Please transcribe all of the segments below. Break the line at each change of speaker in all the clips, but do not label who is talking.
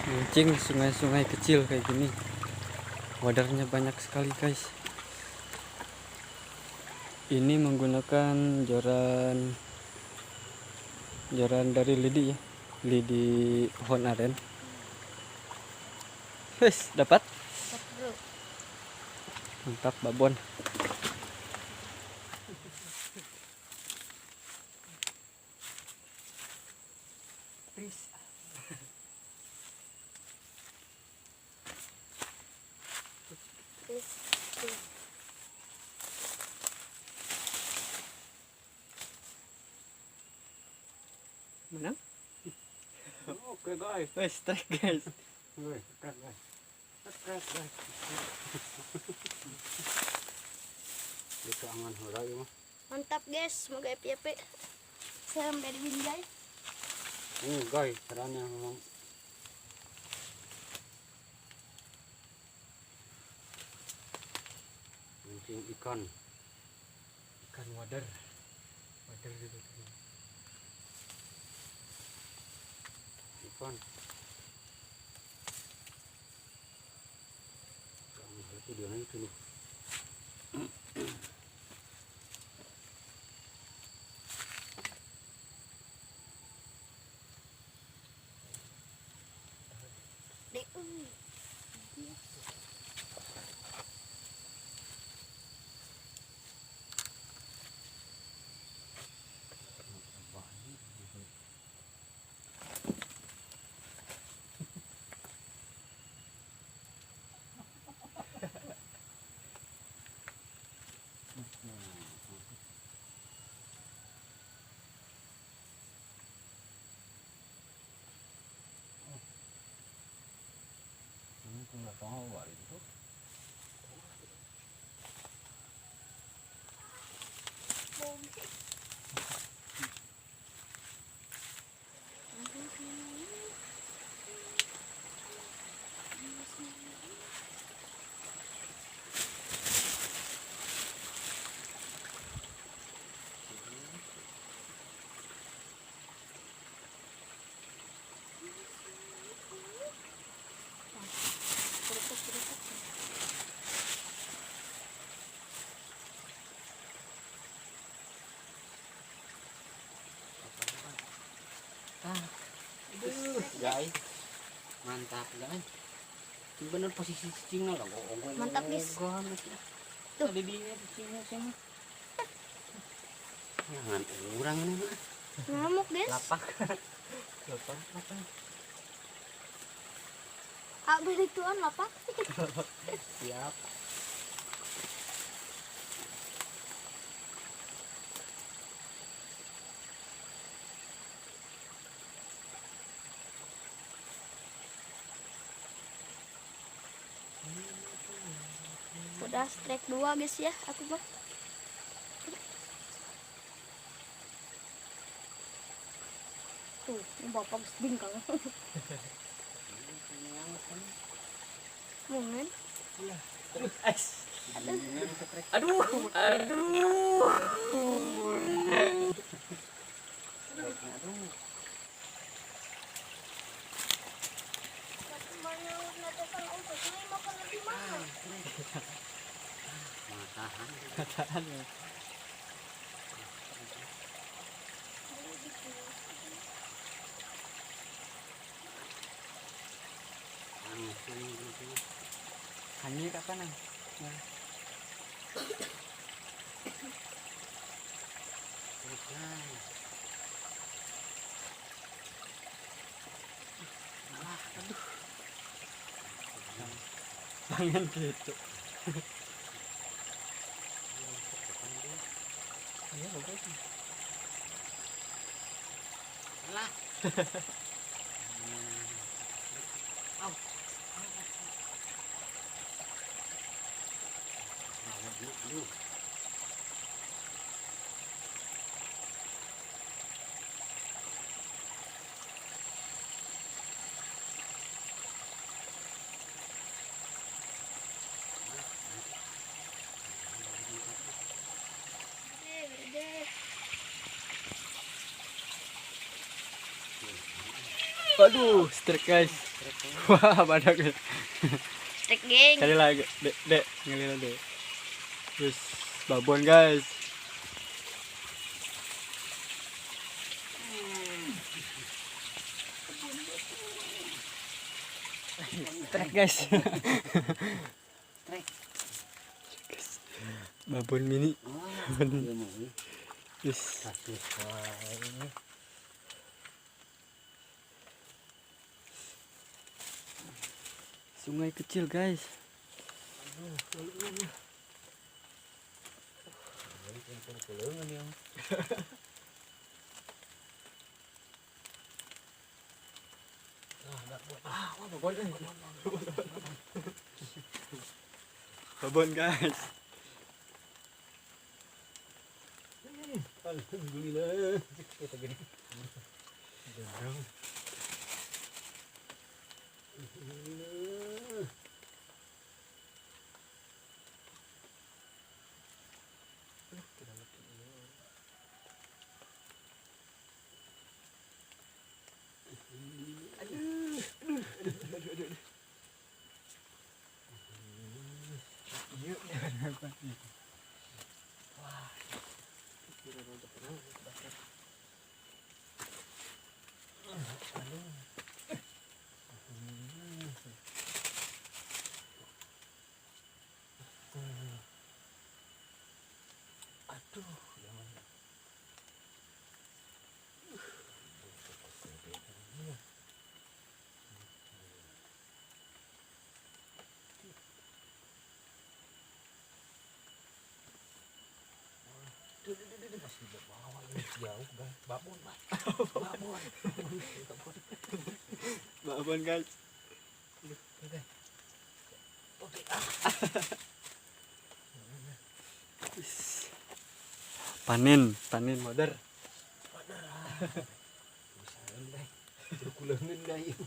mancing sungai-sungai kecil kayak gini. Wadarnya banyak sekali guys. Ini menggunakan joran dari lidi ya, lidi pohon aren. Wes dapat, mantap babon. Menang?
Oke guys.
Wes strike guys.
Guys, guys. Itu angan hurai mah.
Mantap guys, semoga FYP. Salam dari Binjai.
Guys, caranya memang mancing ikan
Wader gitu.
ikan. Kamu itu dia itu loh.
Dek.
Ini nggak tahu itu. Guys, mantap guys. Bener posisi cicingnya lah.
Mantap, guys.
Tuh di dia cicingnya sih mah. Jangan kurang ini mah.
Ngamuk guys.
Lapak.
Balik tuan lapak.
Siap.
Udah strike 2 guys ya, aku mah. Tuh, ini bapak bingkang. Mungkin.
Aduh. Matahan ya. Hanya kapan nang? Jangan gitu. Iya bagus.
Lah.
Waduh, strike guys. Wah, badak.
Strike geng.
Kali lagi, dek, ngelihat dek. Terus babon guys. Strike guys.
Strike.
Babon mini.
Wah, iya mau.
Yes.
Satu ini.
Sungai kecil guys. Babon guys.
Alhamdulillah. Kita gini. Jauh guys, babon mas, babon.
Babon guys. Panen modar.
Berkulangin guys.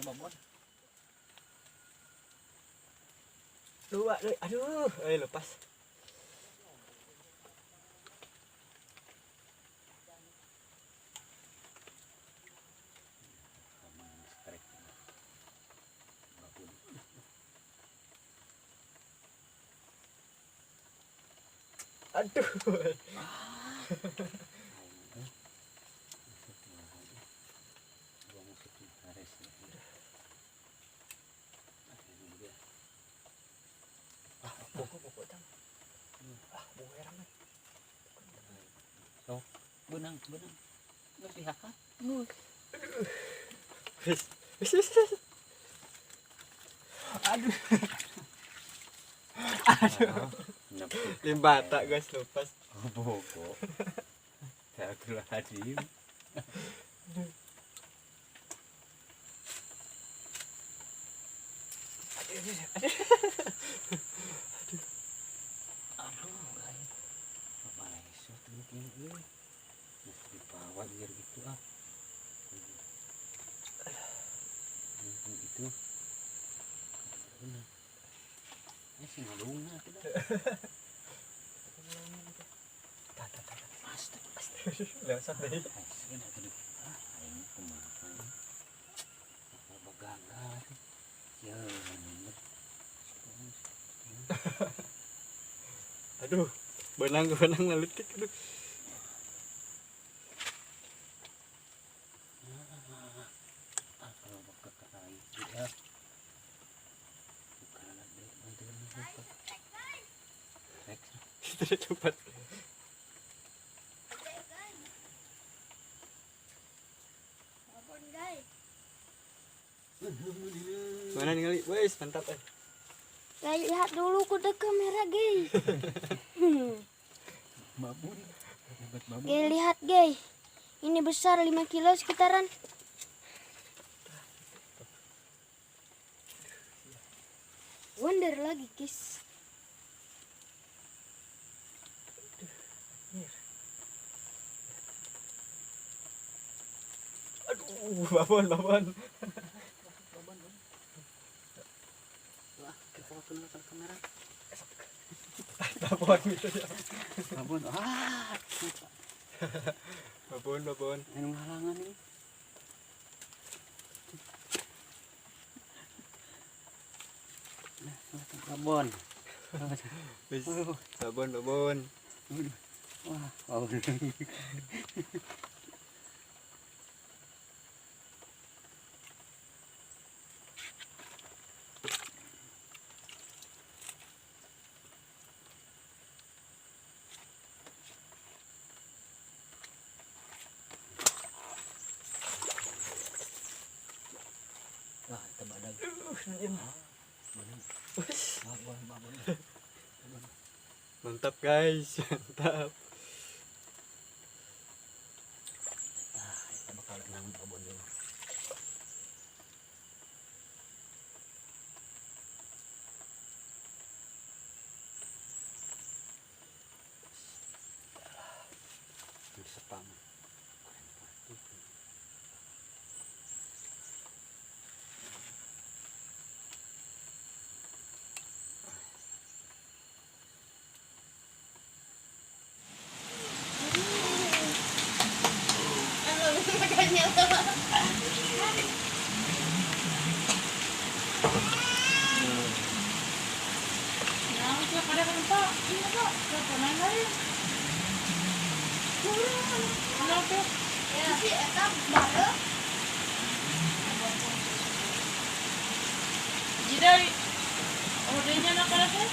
Babon.
Dua, aduh, lepas. Aduh.
Benang. Nggak dihakat.
Wis. Aduh. Limbata guys lepas.
Boko. Taklah hadim. Aduh, guys. Apa lagi shot mungkin ini. Mesti dibawa biar gitu ah. Itu. Benar. Sih ngalungna kita. Pasti.
Lewat deh.
Ayo aduh. Ayo kumaha. Apa gagal. Ya.
Aduh, benang naletik aduh.
Kalau bakal karai dia. Bukan ada bantuan apa.
Tidak cepat.
Babon guys.
Mana ningali? Wes, mantap eh.
Guys, lihat dulu kuda kamera guys.
Babon. Hebat babon.
Guys, lihat guys. Ini besar 5 kilo sekitaran. Wonder lagi guys.
Babon, babon.
Wah, kita waktu nonton kamera.
Babon gitu ya.
Babon. Ah.
Babon, babon.
Anu halangan ini. Nah, babon.
Wis, babon, babon.
Wah, babon. Wah, itu badag. Babon, babon.
Mantap guys, mantap.
Ah, itu bakal nang babon dulu. Ini sepam.
Makanya
Nah, siya kada kan pa. Iya pa. Kapanan na rin. Ano po?
ya si eta baru
Jadi, ordernya na kada sir?